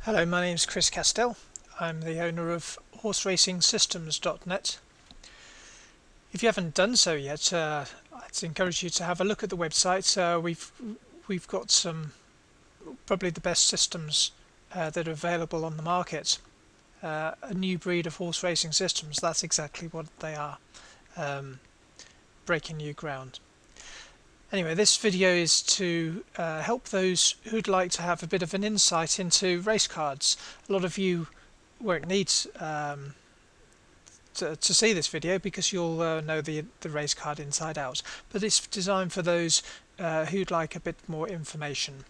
Hello, my name is Chris Castell. I'm the owner of horseracingsystems.net. If you haven't done so yet, I'd encourage you to have a look at the website. We've got some probably the best systems that are available on the market. A new breed of horse racing systems. That's exactly what they are. Breaking new ground. Anyway, this video is to help those who'd like to have a bit of an insight into race cards. A lot of you won't need to see this video because you'll know the race card inside out, but it's designed for those who'd like a bit more information.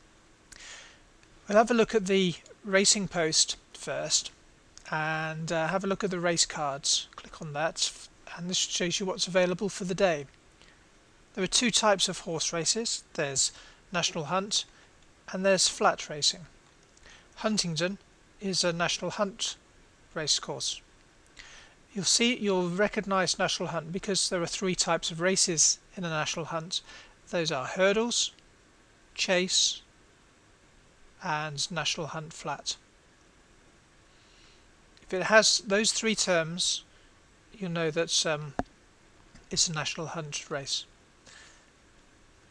We'll have a look at the racing post first and have a look at the race cards. Click on that and this shows you what's available for the day. There are two types of horse races. There's National Hunt and there's flat racing. Huntingdon is a National Hunt race course. You'll recognise National Hunt because there are three types of races in a National Hunt. Those are hurdles, chase and National Hunt flat. If it has those three terms, you'll know that it's a National Hunt race.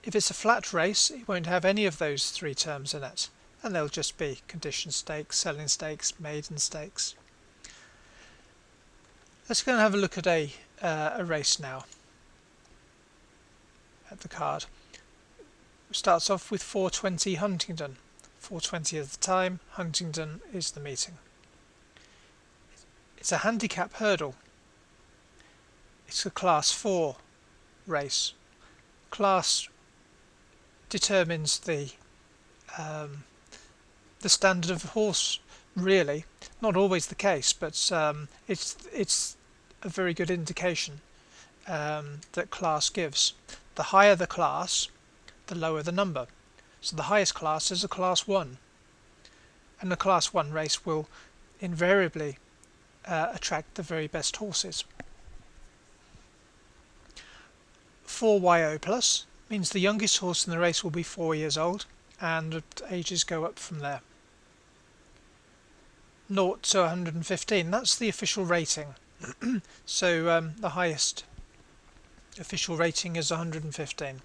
If it's a flat race, it won't have any of those three terms in it, and they'll just be condition stakes, selling stakes, maiden stakes. Let's go and have a look at a race now. At the card, it starts off with 4:20 Huntingdon. 4:20 is the time. Huntingdon is the meeting. It's a handicap hurdle. It's a Class 4 race. Class determines the standard of the horse, really. Not always the case, but it's a very good indication that class gives. The higher the class, the lower the number. So the highest class is a Class 1, and the Class 1 race will invariably attract the very best horses. 4YO plus means the youngest horse in the race will be 4 years old, and the ages go up from there. 0 to 115, that's the official rating. So the highest official rating is 115.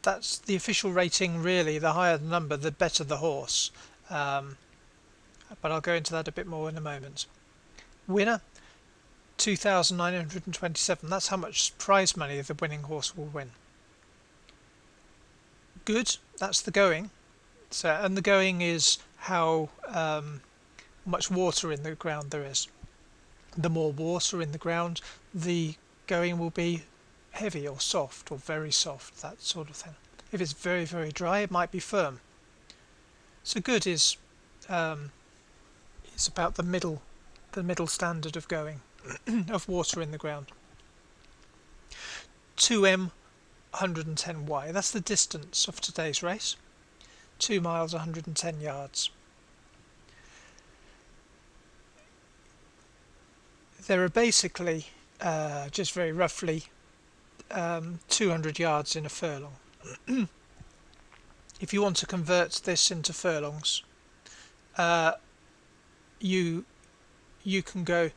That's the official rating, really. The higher the number, the better the horse. But I'll go into that a bit more in a moment. Winner, 2,927. That's how much prize money the winning horse will win. Good, that's the going. And the going is how much water in the ground there is. The more water in the ground, the going will be heavy or soft or very soft, that sort of thing. If it's very, very dry, it might be firm. So good is about the middle standard of going, of water in the ground. 2M 110Y, that's the distance of today's race. 2 miles 110 yards. There are basically just very roughly 200 yards in a furlong. If you want to convert this into furlongs, you can go.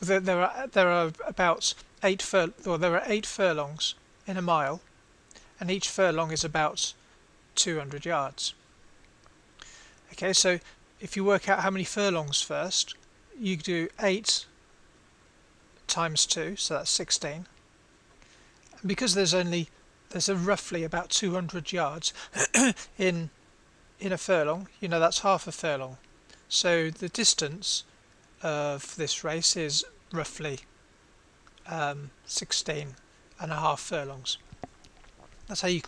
There are about 8 furlongs in a mile, and each furlong is about 200 yards. Okay, so if you work out how many furlongs first, you do 8 times 2, so that's 16. And because there's roughly about 200 yards in a furlong, you know that's half a furlong. So the distance of this race is roughly 16.5 furlongs. That's how you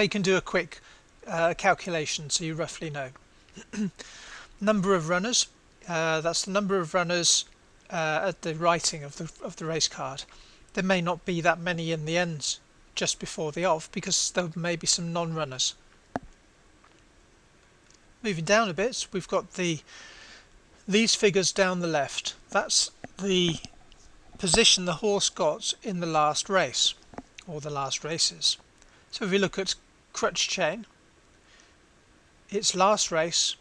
can do a quick calculation, so you roughly know. Number of runners, that's the number of runners at the writing of the race card. There may not be that many in the end just before the off because there may be some non-runners. Moving down a bit, we've got these figures down the left. That's the position the horse got in the last race or the last races. So if we look at crutch chain, its last race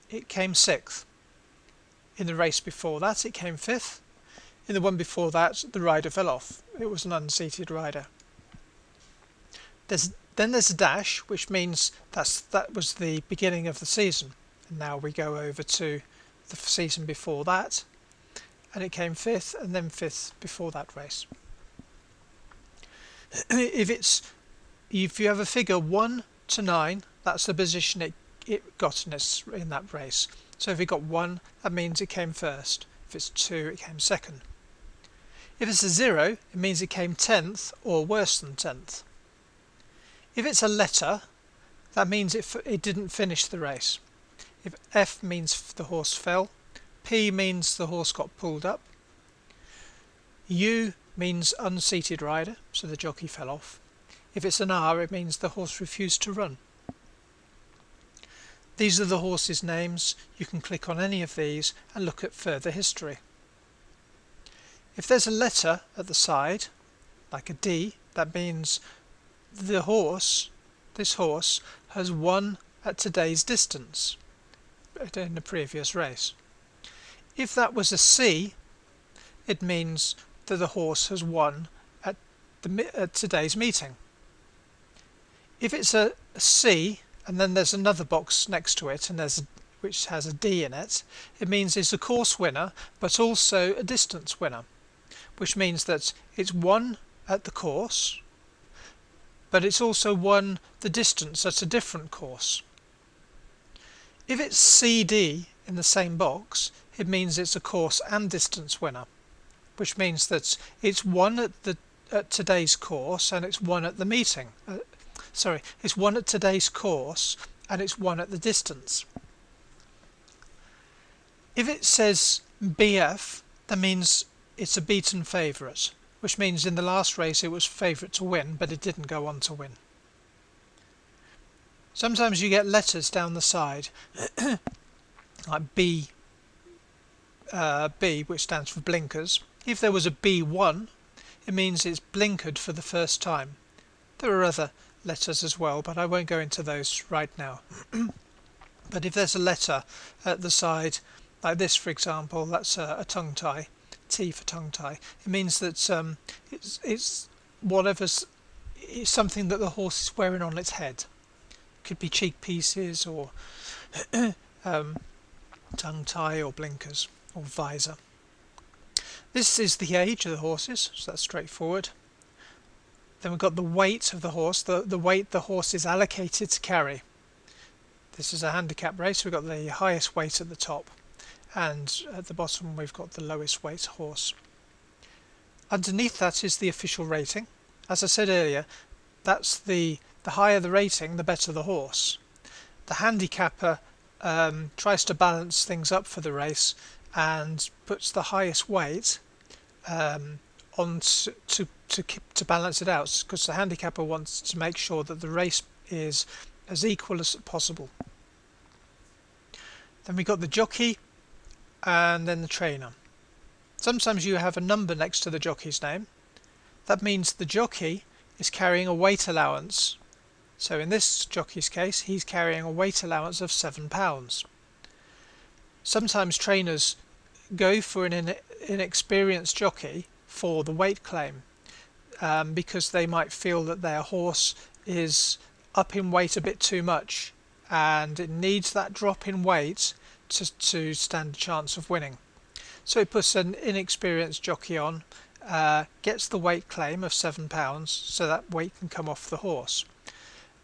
it came 6th. In the race before that it came 5th. In the one before that the rider fell off. It was an unseated rider. Then there's a dash, which means that was the beginning of the season. And now we go over to the season before that, and it came 5th and then 5th before that race. If you have a figure 1 to 9, that's the position it got in that race. So if it got 1, that means it came first. If it's 2, it came second. If it's a 0, it means it came 10th or worse than 10th. If it's a letter, that means it didn't finish the race. If F means the horse fell, P means the horse got pulled up, U means unseated rider, so the jockey fell off. If it's an R, it means the horse refused to run. These are the horses' names. You can click on any of these and look at further history. If there's a letter at the side, like a D, that means this horse has won at today's distance in the previous race. If that was a C, it means that the horse has won at today's meeting. If it's a C and then there's another box next to it which has a D in it, it means it's a course winner but also a distance winner, which means that it's won at the course but it's also won the distance at a different course. If it's CD in the same box, it means it's a course and distance winner, which means that it's won at today's course and it's won at the meeting. It's won at today's course and it's won at the distance. If it says BF, that means it's a beaten favourite, which means in the last race it was favourite to win, but it didn't go on to win. Sometimes you get letters down the side, like B, which stands for blinkers. If there was a B1, it means it's blinkered for the first time. There are other letters as well, but I won't go into those right now. But if there's a letter at the side, like this for example, that's a tongue tie, T for tongue tie. It means that it's something that the horse is wearing on its head. It could be cheek pieces or tongue tie or blinkers or visor. This is the age of the horses, so that's straightforward. Then we've got the weight of the horse, the weight the horse is allocated to carry. This is a handicap race. We've got the highest weight at the top, and at the bottom we've got the lowest weight horse. Underneath that is the official rating. As I said earlier, that's the higher the rating, the better the horse. The handicapper tries to balance things up for the race and puts the highest weight on to balance it out, because the handicapper wants to make sure that the race is as equal as possible. Then we got the jockey and then the trainer. Sometimes you have a number next to the jockey's name. That means the jockey is carrying a weight allowance. So in this jockey's case, he's carrying a weight allowance of £7. Sometimes trainers go for an inexperienced jockey for the weight claim because they might feel that their horse is up in weight a bit too much and it needs that drop in weight to stand a chance of winning. So it puts an inexperienced jockey on, gets the weight claim of £7 so that weight can come off the horse,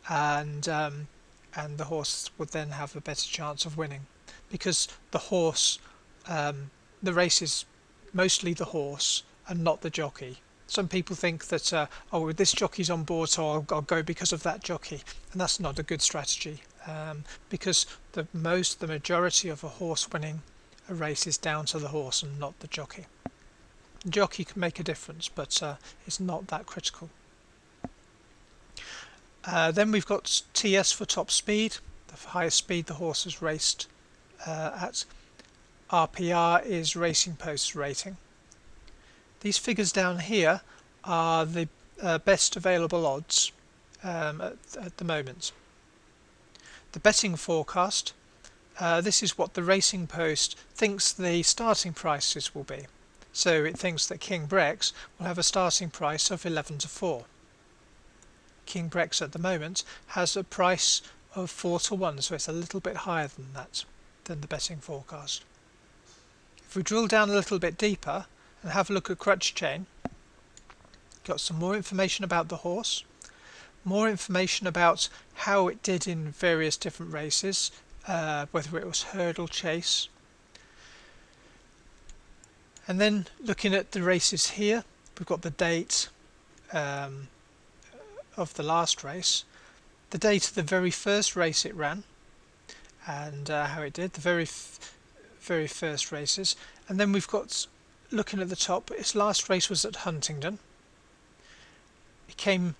and the horse would then have a better chance of winning, because the horse, the race is mostly the horse and not the jockey. Some people think that this jockey's on board, so I'll go because of that jockey, and that's not a good strategy, because the majority of a horse winning a race is down to the horse and not the jockey. The jockey can make a difference, but it's not that critical. Then we've got TS for top speed, the highest speed the horse has raced at. RPR is Racing Post's rating. These figures down here are the best available odds at the moment. The betting forecast, this is what the Racing Post thinks the starting prices will be. So it thinks that King Brex will have a starting price of 11 to 4. King Brex at the moment has a price of 4 to 1, so it's a little bit higher than that, than the betting forecast. If we drill down a little bit deeper and have a look at Crutch Chain, got some more information about the horse, more information about how it did in various different races, whether it was hurdle, chase. And then looking at the races here, we've got the date of the last race, the date of the very first race it ran, and how it did, the very first races. And then we've got, looking at the top, its last race was at Huntingdon. It came,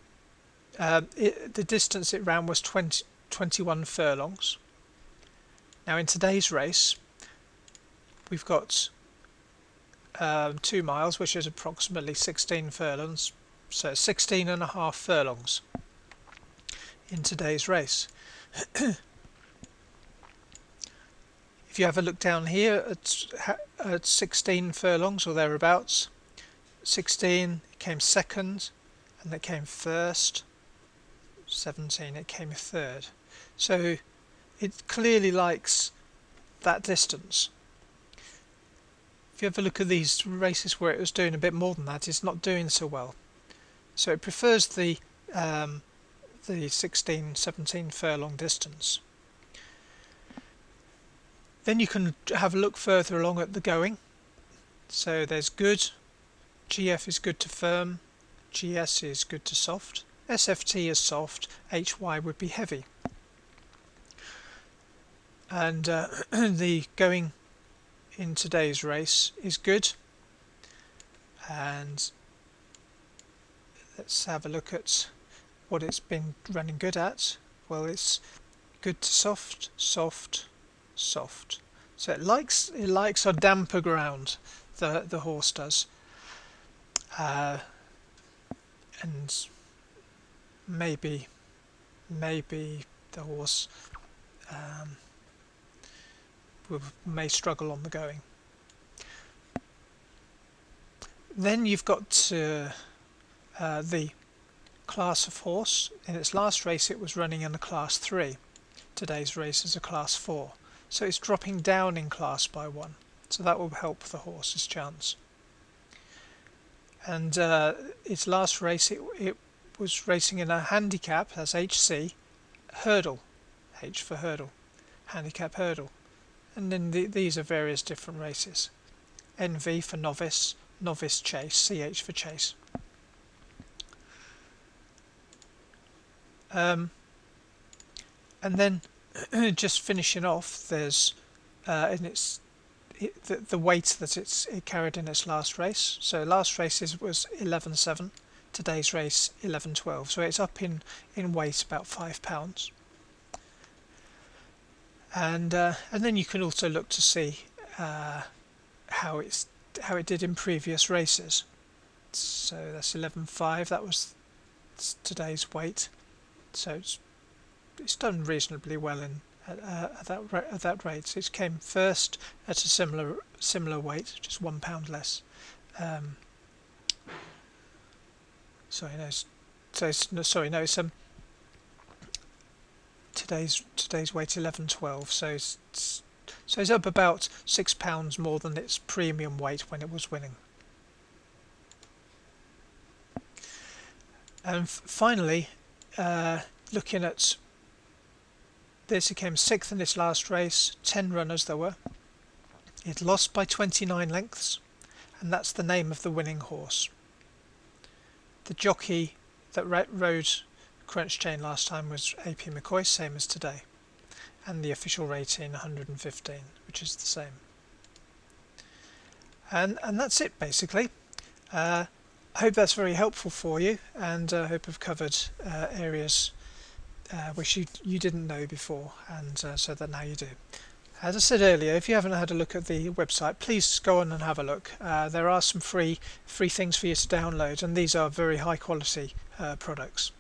the distance it ran was 21 furlongs. Now in today's race, we've got 2 miles, which is approximately 16 furlongs, so 16 and a half furlongs in today's race. If you have a look down here at 16 furlongs or thereabouts, 16 it came second, and it came first. 17 it came third. So it clearly likes that distance. If you have a look at these races where it was doing a bit more than that, it's not doing so well. So it prefers the 16-17 furlong distance. Then you can have a look further along at the going. So there's good, GF is good to firm, GS is good to soft, SFT is soft, HY would be heavy. And the going in today's race is good. And let's have a look at what it's been running good at. Well, it's good to soft, soft, soft. So it likes a damper ground, the horse does. And maybe the horse may struggle on the going. Then you've got the class of horse. In its last race it was running in a class 3. Today's race is a class 4. So it's dropping down in class by 1. So that will help the horse's chance. And its last race it was racing in a handicap, that's HC, hurdle, H for hurdle, handicap hurdle. And then these are various different races. NV for novice, novice chase, CH for chase. And then just finishing off, there's the weight that it carried in its last race. So last race was 11.7, today's race 11.12. So it's up in weight about £5. And then you can also look to see how it did in previous races. So that's 11.5. That was today's weight. So it's done reasonably well at that rate. So it came first at a similar weight, just £1 less. Today's weight 11.12. So it's up about £6 more than its premium weight when it was winning. And finally, looking at this, it came 6th in its last race, 10 runners there were. It lost by 29 lengths, and that's the name of the winning horse. The jockey that rode Crunch Chain last time was AP McCoy, same as today, and the official rating 115, which is the same. And that's it basically. I hope that's very helpful for you, and I hope I've covered areas which you didn't know before, and so that now you do. As I said earlier, if you haven't had a look at the website, please go on and have a look. There are some free things for you to download, and these are very high quality products.